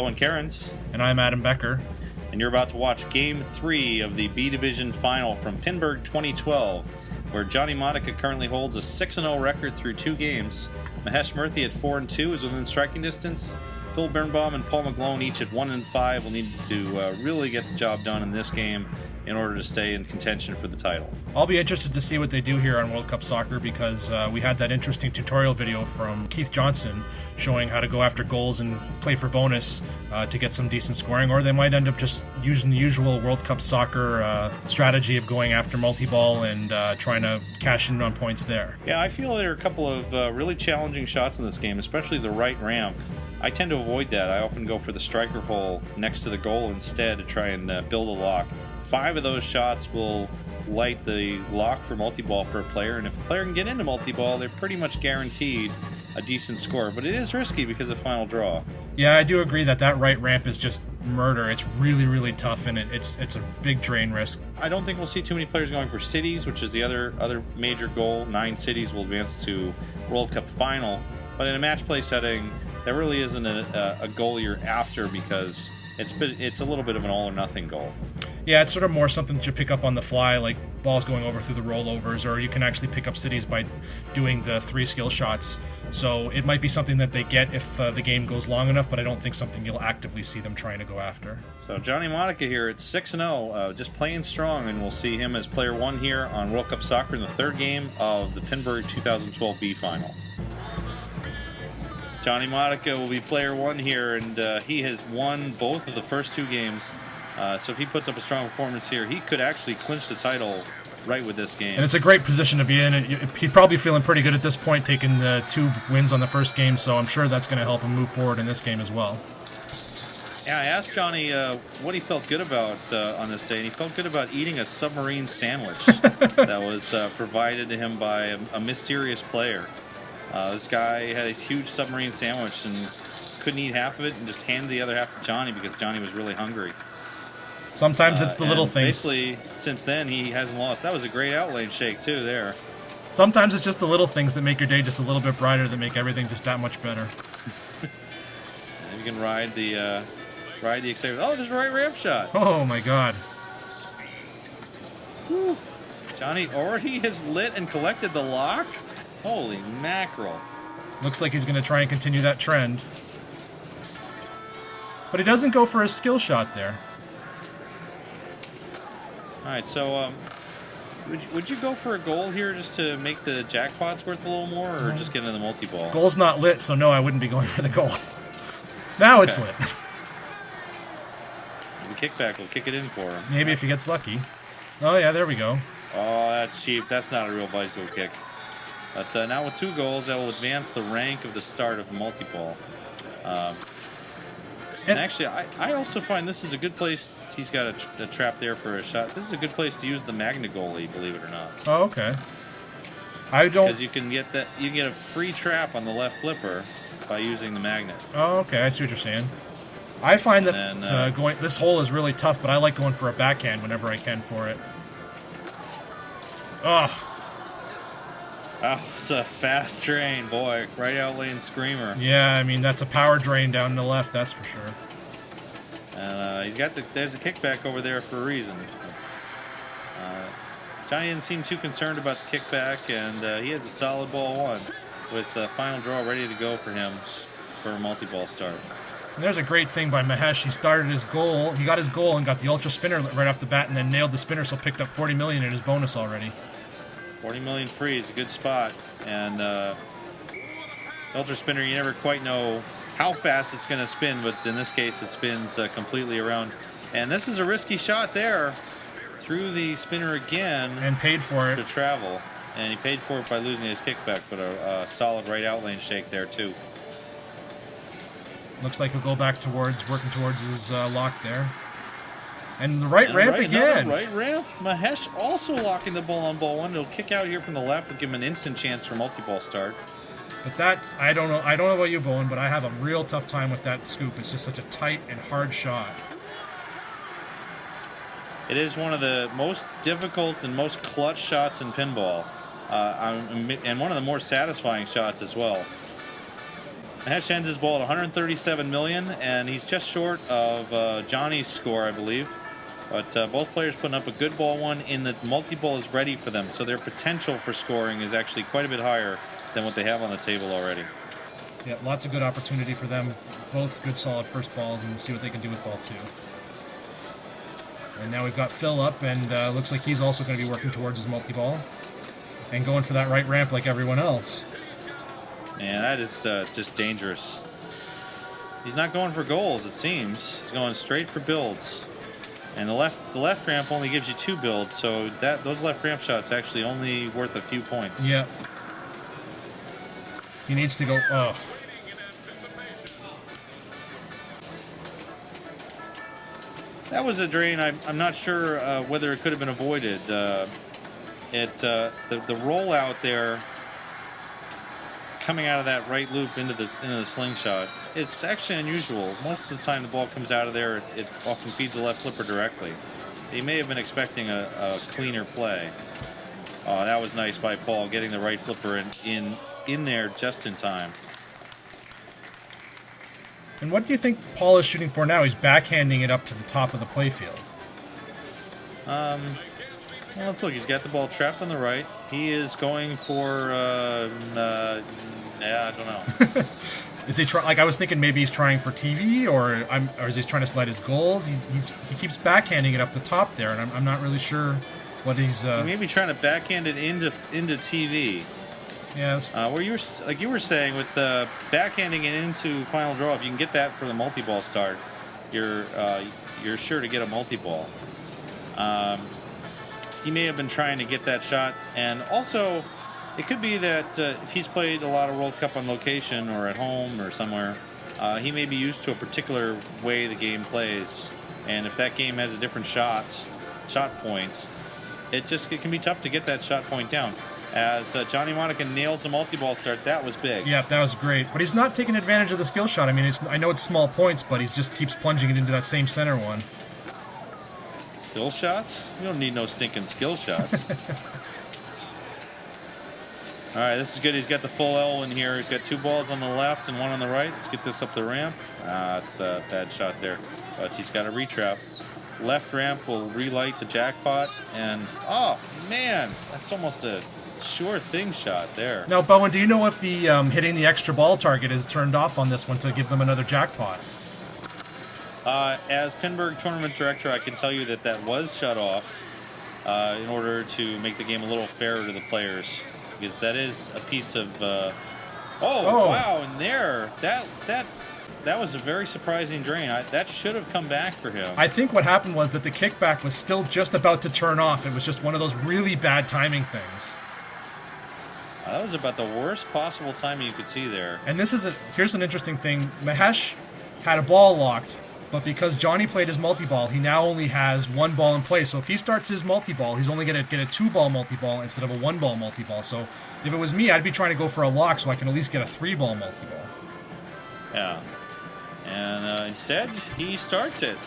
Bowen Kerins. And I'm Adam Becker. And you're about to watch Game 3 of the B Division Final from Pinburgh 2012, where Johnny Modica currently holds a 6-0 record through 2 games. Mahesh Murthy at 4-2 is within striking distance. Phil Birnbaum and Paul McGlone each at 1-5 will need to really get the job done in this game in order to stay in contention for the title. I'll be interested to see what they do here on World Cup Soccer because we had that interesting tutorial video from Keith Johnson showing how to go after goals and play for bonus to get some decent scoring, or they might end up just using the usual World Cup Soccer strategy of going after multi-ball and trying to cash in on points there. Yeah, I feel there are a couple of really challenging shots in this game, especially the right ramp. I tend to avoid that. I often go for the striker hole next to the goal instead to try and build a lock. 5 of those shots will light the lock for multi-ball for a player, and if a player can get into multi-ball, they're pretty much guaranteed a decent score. But it is risky because of final draw. Yeah, I do agree that right ramp is just murder. It's really, really tough, and it's a big drain risk. I don't think we'll see too many players going for cities, which is the other major goal. 9 cities will advance to World Cup final. But in a match play setting, there really isn't a goal you're after because it's a little bit of an all-or-nothing goal. Yeah, it's sort of more something that you pick up on the fly, like balls going over through the rollovers, or you can actually pick up cities by doing the 3 skill shots. So it might be something that they get if the game goes long enough, but I don't think something you'll actively see them trying to go after. So Johnny Modica here at 6-0, just playing strong, and we'll see him as player 1 here on World Cup Soccer in the 3rd game of the Pinburgh 2012 B Final. Johnny Modica will be player 1 here, and he has won both of the first 2 games. So if he puts up a strong performance here, he could actually clinch the title right with this game. And it's a great position to be in. He's probably feeling pretty good at this point, taking the 2 wins on the first game, so I'm sure that's going to help him move forward in this game as well. Yeah, I asked Johnny what he felt good about on this day, and he felt good about eating a submarine sandwich that was provided to him by a mysterious player. This guy had a huge submarine sandwich and couldn't eat half of it and just handed the other half to Johnny because Johnny was really hungry. Sometimes it's the little things. Basically, since then, he hasn't lost. That was a great outlane shake, too, there. Sometimes it's just the little things that make your day just a little bit brighter, that make everything just that much better. And you can ride the excitement. Oh, there's a right ramp shot. Oh, my God. Whew. Johnny already has lit and collected the lock? Holy mackerel. Looks like he's going to try and continue that trend. But he doesn't go for a skill shot there. All right, so would you go for a goal here just to make the jackpots worth a little more, or just get into the multi-ball? Goal's not lit, so no, I wouldn't be going for the goal. Now it's lit. The kickback will kick it in for him. Maybe if he gets lucky. Oh, yeah, there we go. Oh, that's cheap. That's not a real bicycle kick. But now with 2 goals, that will advance the rank of the start of the multi-ball. And actually, I also find this is a good place. He's got a trap there for a shot. This is a good place to use the magnet goalie, believe it or not. Oh, okay. I don't. Because you can get that. You can get a free trap on the left flipper by using the magnet. Oh, okay. I see what you're saying. I find that this hole is really tough, but I like going for a backhand whenever I can for it. Oh. Oh, it's a fast drain, boy. Right out lane screamer. Yeah, I mean, that's a power drain down the left, that's for sure. And he's got there's a kickback over there for a reason. Johnny didn't seem too concerned about the kickback, and he has a solid ball 1 with the final draw ready to go for him for a multi-ball start. And there's a great thing by Mahesh. He started his goal. He got his goal and got the ultra spinner right off the bat, and then nailed the spinner, so picked up 40 million in his bonus already. 40 million free is a good spot, and ultra spinner, you never quite know how fast it's going to spin, but in this case it spins completely around. And this is a risky shot there. Threw the spinner again. And paid for it. To travel. And he paid for it by losing his kickback, but a solid right out lane shake there too. Looks like he'll go back working towards his lock there. And the right ramp again. Right ramp. Mahesh also locking the ball on ball 1. It'll kick out here from the left and give him an instant chance for multi-ball start. But that, I don't know about you, Bowen, but I have a real tough time with that scoop. It's just such a tight and hard shot. It is one of the most difficult and most clutch shots in pinball, and one of the more satisfying shots as well. Mahesh ends his ball at 137 million, and he's just short of Johnny's score, I believe. But both players putting up a good ball one in the multi-ball is ready for them, so their potential for scoring is actually quite a bit higher than what they have on the table already. Yeah, lots of good opportunity for them. Both good solid first balls, and we'll see what they can do with ball 2. And now we've got Phil up, and looks like he's also going to be working towards his multi-ball and going for that right ramp like everyone else. And that is just dangerous. He's not going for goals, it seems. He's going straight for builds. And the left ramp only gives you 2 builds, so those left ramp shots actually only worth a few points. Yeah. He needs to go. Oh. That was a drain. I'm not sure whether it could have been avoided. The rollout there, coming out of that right loop into the slingshot, it's actually unusual. Most of the time the ball comes out of there, it often feeds the left flipper directly. He may have been expecting a cleaner play. Oh, that was nice by Paul, getting the right flipper in there just in time. And what do you think Paul is shooting for now? He's backhanding it up to the top of the playfield. Well, let's look. He's got the ball trapped on the right. He is going for, yeah, I don't know. Is he like I was thinking maybe he's trying for TV, or is he trying to slide his goals? He keeps backhanding it up the top there, and I'm not really sure what he's. He may be trying to backhand it into TV. Yes. Where you were saying with the backhanding it into final draw, if you can get that for the multi-ball start, you're sure to get a multi-ball. He may have been trying to get that shot, and also it could be that if he's played a lot of World Cup on location or at home or somewhere, he may be used to a particular way the game plays, and if that game has a different shot point, it can be tough to get that shot point down. As Johnny Modica nails the multi-ball start, that was big. Yeah, that was great. But he's not taking advantage of the skill shot. I mean, I know it's small points, but he just keeps plunging it into that same center one. Skill shots? You don't need no stinking skill shots. All right, this is good. He's got the full L in here. He's got 2 balls on the left and 1 on the right. Let's get this up the ramp. It's a bad shot there. But he's got a retrap. Left ramp will relight the jackpot. And, oh, man, that's almost a sure thing shot there. Now, Bowen, do you know if the hitting the extra ball target is turned off on this one to give them another jackpot? As Pinburgh tournament director, I can tell you that was shut off in order to make the game a little fairer to the players, because that is a piece of. Oh wow! And there, that was a very surprising drain. That should have come back for him. I think what happened was that the kickback was still just about to turn off. It was just one of those really bad timing things. That was about the worst possible timing you could see there. And here's an interesting thing. Mahesh had a ball locked, but because Johnny played his multi-ball, he now only has 1 ball in play. So if he starts his multi-ball, he's only going to get a 2-ball multi-ball instead of a 1-ball multi-ball. So if it was me, I'd be trying to go for a lock so I can at least get a 3-ball multi-ball. Yeah. And instead, he starts it.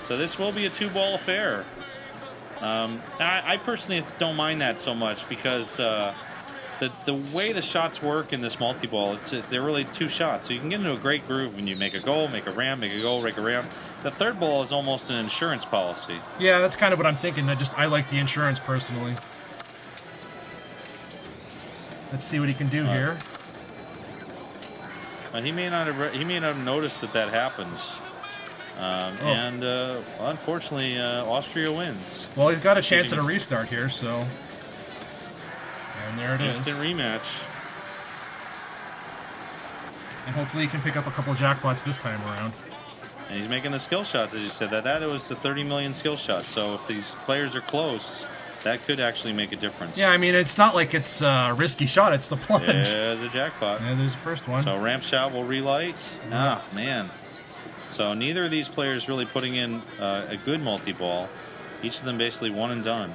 So this will be a 2-ball affair. I personally don't mind that so much because the way the shots work in this multi-ball, they're really 2 shots. So you can get into a great groove when you make a goal, make a ramp, make a goal, make a ramp. The third ball is almost an insurance policy. Yeah, that's kind of what I'm thinking. I like the insurance personally. Let's see what he can do here. And he may not have noticed that happened. And unfortunately, Austria wins. Well, he's got a chance at a restart here, so. And there it is. Instant rematch. And hopefully he can pick up a couple of jackpots this time around. And he's making the skill shots, as you said. That was the 30 million skill shots. So if these players are close, that could actually make a difference. Yeah, I mean, it's not like it's a risky shot. It's the plunge. There's a jackpot. Yeah, there's the first one. So ramp shot will relight. Ah, man. So neither of these players really putting in a good multi-ball. Each of them basically one and done.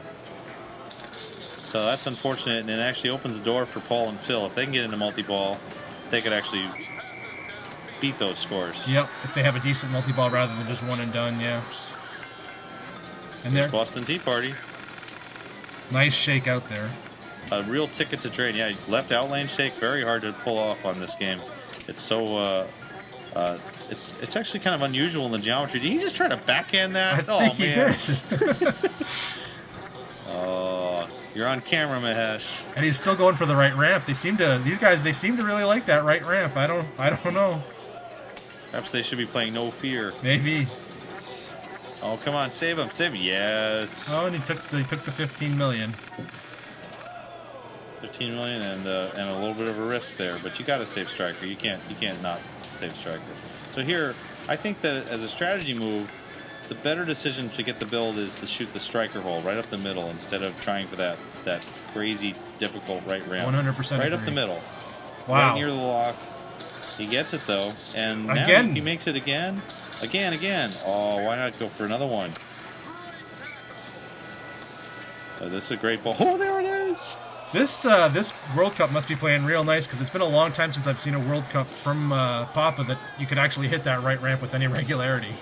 So that's unfortunate, and it actually opens the door for Paul and Phil. If they can get into multi-ball, they could actually beat those scores. Yep, if they have a decent multi-ball rather than just one and done, yeah. And there's Boston Tea Party. Nice shake out there. A real ticket to drain. Yeah, left outlane shake, very hard to pull off on this game. It's so it's actually kind of unusual in the geometry. Did he just try to backhand that? I think he did. Oh, you're on camera, Mahesh. And he's still going for the right ramp. These guys seem to really like that right ramp. I don't know. Perhaps they should be playing No Fear. Maybe. Oh, come on, save him, save him. Yes. Oh, and he took the 15 million. 15 million and a little bit of a risk there, but you got to save Striker. You can't not save Striker. So here, I think that as a strategy move, the better decision to get the build is to shoot the Striker hole right up the middle instead of trying for that crazy difficult right ramp. 100% right agree. up the middle. Wow. Right near the lock. He gets it though, and now again. if he makes it again. Oh, why not go for another one? Oh, this is a great ball. Oh, there it is. This World Cup must be playing real nice because it's been a long time since I've seen a World Cup from Papa that you could actually hit that right ramp with any regularity.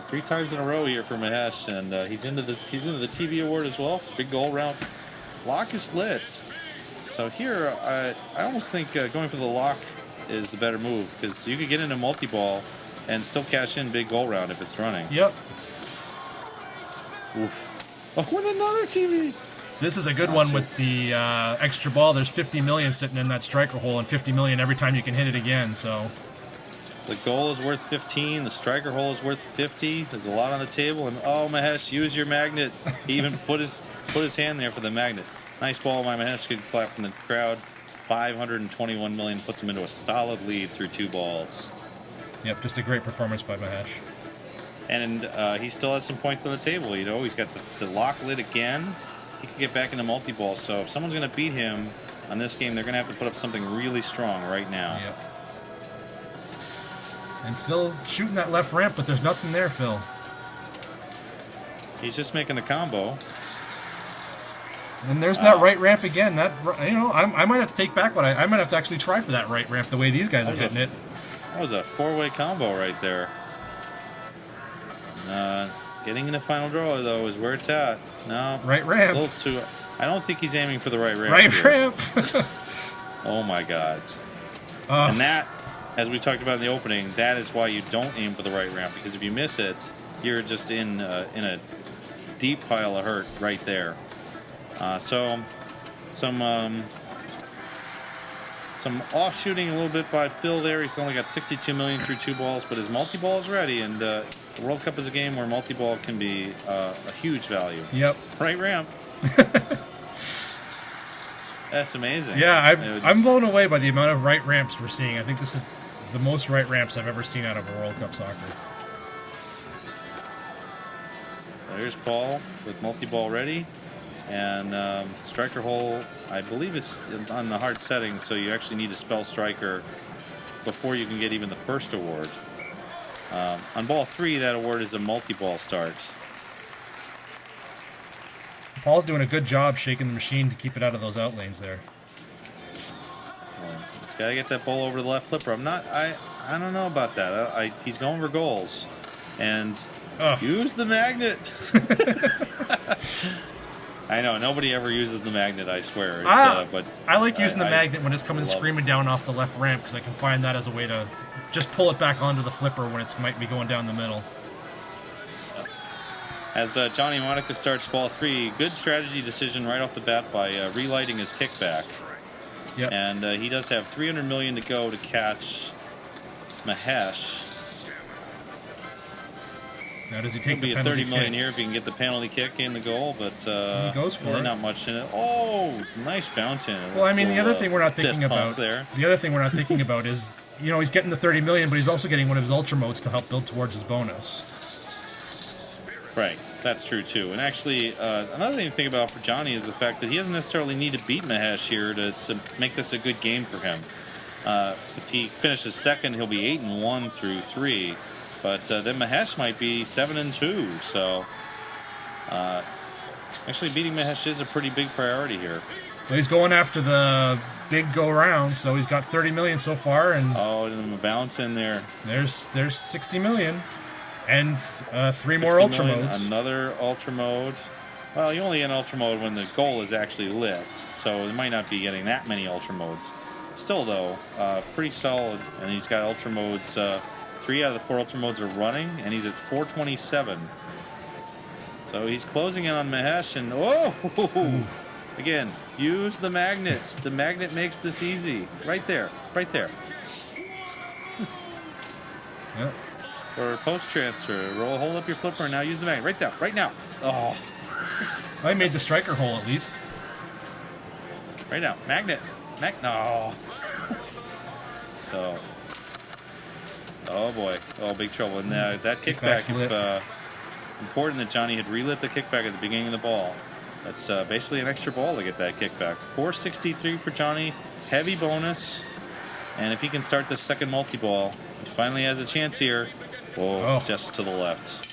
3 times in a row here for Mahesh, and he's into the TV award as well. Big goal round. Lock is lit. So here, I almost think going for the lock is the better move because you could get into multi-ball and still cash in big goal round if it's running. Yep. Oof. Oh, what another TV! This is a good one with the extra ball. There's 50 million sitting in that striker hole and 50 million every time you can hit it again. So the goal is worth 15. The striker hole is worth 50. There's a lot on the table. And oh, Mahesh, use your magnet. He even put his hand there for the magnet. Nice ball by Mahesh. Good clap from the crowd. 521 million puts him into a solid lead through 2 balls. Yep, just a great performance by Mahesh. And he still has some points on the table. You know, he's got the lock lit again. He could get back into multi-ball. So if someone's going to beat him on this game, they're going to have to put up something really strong right now. Yep. And Phil shooting that left ramp, but there's nothing there, Phil. He's just making the combo. And there's that right ramp again. That, you know, I might have to take back what I might have to actually try for that right ramp the way these guys are hitting it. That was a 4-way combo right there. Getting in the final draw though is where it's at. No, right ramp. A little too. I don't think he's aiming for the right ramp. Right ramp. Oh my God. And that, as we talked about in the opening, that is why you don't aim for the right ramp, because if you miss it, you're just in a deep pile of hurt right there. So some off shooting a little bit by Phil there. He's only got 62 million through 2 balls, but his multi-ball is ready, and the World Cup is a game where multi-ball can be a huge value. Yep. Right ramp. That's amazing. Yeah, I'm blown away by the amount of right ramps we're seeing. I think this is the most right ramps I've ever seen out of a World Cup soccer. There's Paul with multi-ball ready. And striker hole, I believe it's on the hard setting, so you actually need to spell striker before you can get even the first award. On ball 3, that award is a multi-ball start. Paul's doing a good job shaking the machine to keep it out of those out lanes there. He's got to get that ball over the left flipper. I don't know about that. He's going for goals. And use the magnet. I know, nobody ever uses the magnet, I swear. But I like using the magnet when it's coming screaming down off the left ramp, because I can find that as a way to just pull it back onto the flipper when it might be going down the middle. As Johnny Modica starts ball 3, good strategy decision right off the bat by relighting his kickback. Yep. And he does have 300 million to go to catch Mahesh. Now does he take the penalty? It'll be a 30 million kick? here if he can get the penalty kick in the goal, but he goes for really it. Not much in it. Oh, nice bounce in. Well, I mean, the other thing we're not thinking about there. The other thing we're not thinking about is, you know, he's getting the 30 million, but he's also getting one of his ultra modes to help build towards his bonus. Right, that's true too. And actually, another thing to think about for Johnny is the fact that he doesn't necessarily need to beat Mahesh here to make this a good game for him. If he finishes second, he'll be 8-1 through 3. But then Mahesh might be 7-2. So actually beating Mahesh is a pretty big priority here. Well, he's going after the big go round, so he's got 30 million so far, and and a bounce in there. There's 60 million, and 3 more ultra modes. Another ultra mode. Well, you only get an ultra mode when the goal is actually lit, so it might not be getting that many ultra modes. Still, though, pretty solid. And he's got ultra modes. 3 out of the 4 ultra modes are running, and he's at 427. So he's closing in on Mahesh, and oh! Again, use the magnets. The magnet makes this easy. Right there. Right there. Yep. Or post transfer. Hold up your flipper and now use the magnet. Right there. Right now. Oh. I made the striker hole at least. Right now. Magnet. No. So. Oh boy. Oh, big trouble. And that kickback, if, important that Johnny had relit the kickback at the beginning of the ball. That's basically an extra ball to get that kickback. 463 for Johnny. Heavy bonus. And if he can start this second multi-ball, he finally has a chance here. Whoa, just to the left.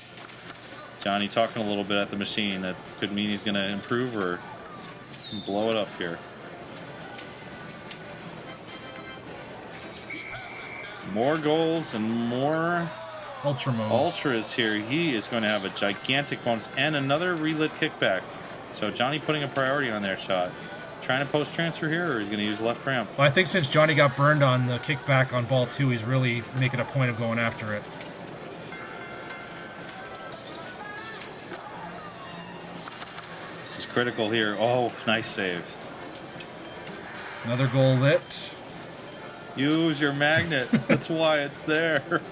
Johnny talking a little bit at the machine. That could mean he's going to improve or blow it up here. More goals and more ultras here. He is going to have a gigantic bonus and another relit kickback. So Johnny putting a priority on their shot. Trying to post transfer here, or he's going to use left ramp? Well, I think since Johnny got burned on the kickback on ball 2, he's really making a point of going after it. This is critical here. Oh, nice save. Another goal lit. Use your magnet. That's why it's there.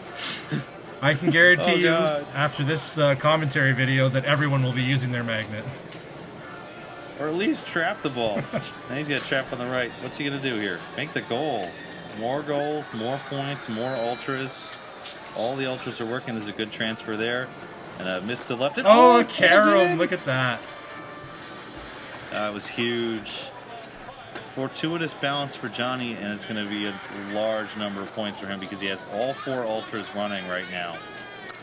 I can guarantee you, after this commentary video, that everyone will be using their magnet. Or at least trap the ball. Now he's got a trap on the right. What's he going to do here? Make the goal. More goals, more points, more ultras. All the ultras are working. There's a good transfer there. And a miss to the left. Oh, Kerins! Look at that. That was huge. Fortuitous balance for Johnny, and it's going to be a large number of points for him because he has all 4 ultras running right now.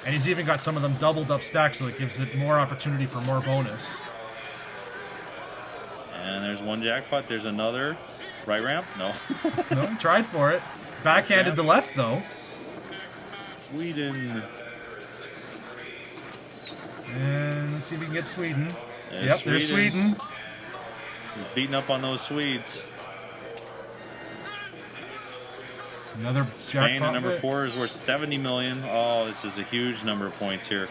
And he's even got some of them doubled up stacked, so it gives it more opportunity for more bonus. And there's one jackpot. There's another. Right ramp? No. No, he tried for it. Backhanded the left, though. Sweden. And let's see if we can get Sweden. There's Sweden. He's beating up on those Swedes. Another Spain at number 4 is worth 70 million. Oh, this is a huge number of points here.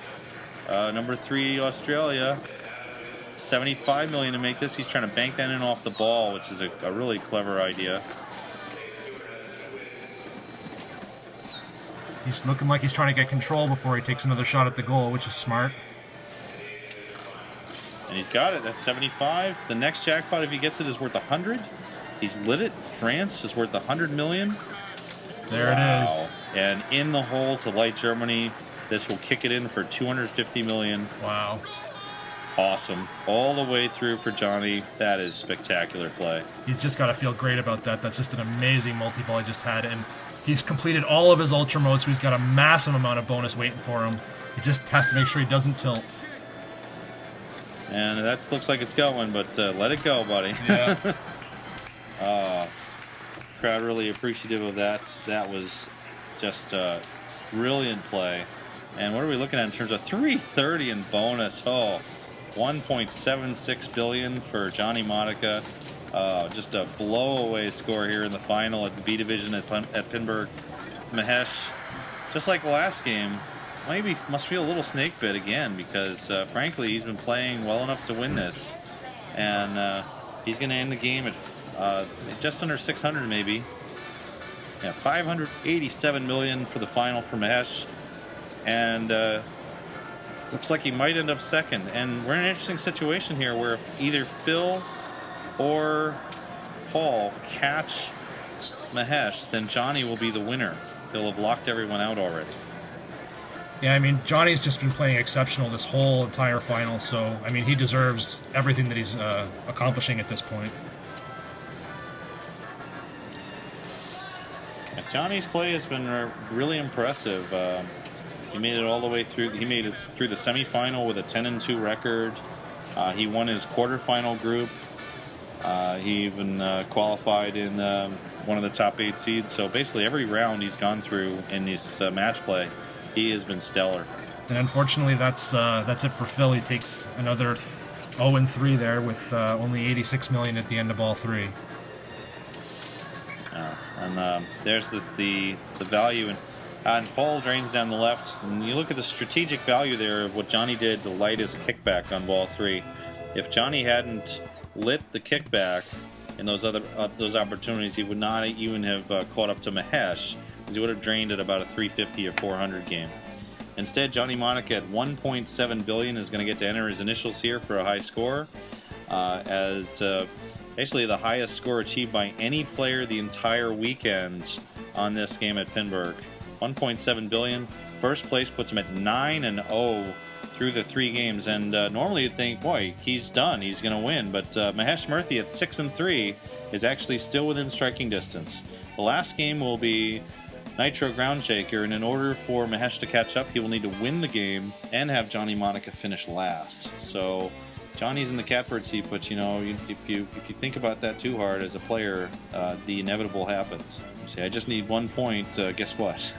Number 3, Australia. 75 million to make this. He's trying to bank that in off the ball, which is a really clever idea. He's looking like he's trying to get control before he takes another shot at the goal, which is smart. And he's got it. That's 75. The next jackpot, if he gets it, is worth 100. He's lit it. France is worth 100 million. There it is. And in the hole to light Germany. This will kick it in for 250 million. Wow. Awesome. All the way through for Johnny. That is spectacular play. He's just got to feel great about that. That's just an amazing multi-ball he just had. And he's completed all of his ultra modes, so he's got a massive amount of bonus waiting for him. He just has to make sure he doesn't tilt. And that looks like it's going, but let it go, buddy. Yeah. Crowd really appreciative of that. That was just brilliant play. And what are we looking at in terms of 330 in bonus? Oh, 1.76 billion for Johnny Modica. Just a blow-away score here in the final at the B division at Pinburgh. Mahesh, just like last game, maybe must feel a little snake bit again because, frankly, he's been playing well enough to win this. And he's going to end the game at just under 600 maybe. Yeah, 587 million for the final for Mahesh. And looks like he might end up second. And we're in an interesting situation here where if either Phil or Paul catch Mahesh, then Johnny will be the winner. He'll have locked everyone out already. Yeah, I mean, Johnny's just been playing exceptional this whole entire final, so, I mean, he deserves everything that he's accomplishing at this point. Johnny's play has been really impressive. He made it all the way through. He made it through the semifinal with a 10-2 record. He won his quarterfinal group. He even qualified in one of the top 8 seeds. So basically every round he's gone through in this match play, he has been stellar. And unfortunately, that's it for Phil. He takes another 0-3 there with only 86 million at the end of ball 3. There's the value. And Paul drains down the left. And you look at the strategic value there of what Johnny did to light his kickback on ball 3. If Johnny hadn't lit the kickback in those opportunities, he would not even have caught up to Mahesh, because he would have drained at about a 350 or 400 game. Instead, Johnny Modica at 1.7 billion is going to get to enter his initials here for a high score, basically the highest score achieved by any player the entire weekend on this game at Pinburgh. 1.7 billion. First place puts him at 9-0 through the 3 games, and normally you'd think, boy, he's done, he's going to win, but Mahesh Murthy at 6-3 is actually still within striking distance. The last game will be Nitro Ground Shaker, and in order for Mahesh to catch up, he will need to win the game and have Johnny Modica finish last. So Johnny's in the catbird seat, but if you think about that too hard as a player, the inevitable happens. You say, I just need 1 point. Guess what?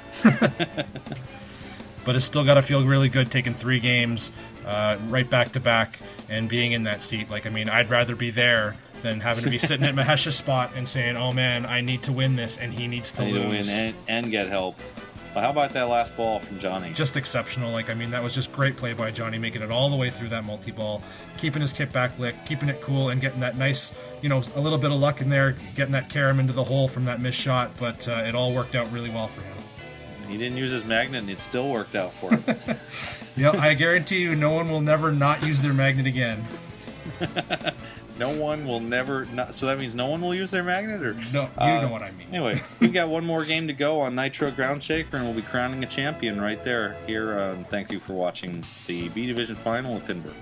But it's still got to feel really good taking 3 games right back to back and being in that seat. I'd rather be there than having to be sitting at Mahesh's spot and saying, "Oh man, I need to win this," and he needs to lose. To win and get help. Well, how about that last ball from Johnny? Just exceptional. That was just great play by Johnny, making it all the way through that multi-ball, keeping his kickback lick, keeping it cool, and getting that nice, a little bit of luck in there, getting that carom into the hole from that missed shot, but it all worked out really well for him. He didn't use his magnet, and it still worked out for him. Yep, I guarantee you no one will never not use their magnet again. No one will never... so that means no one will use their magnet? Or no, you know what I mean. Anyway, we've got one more game to go on Nitro Ground Shaker, and we'll be crowning a champion right there. Here, thank you for watching the B Division Final at Pinburgh.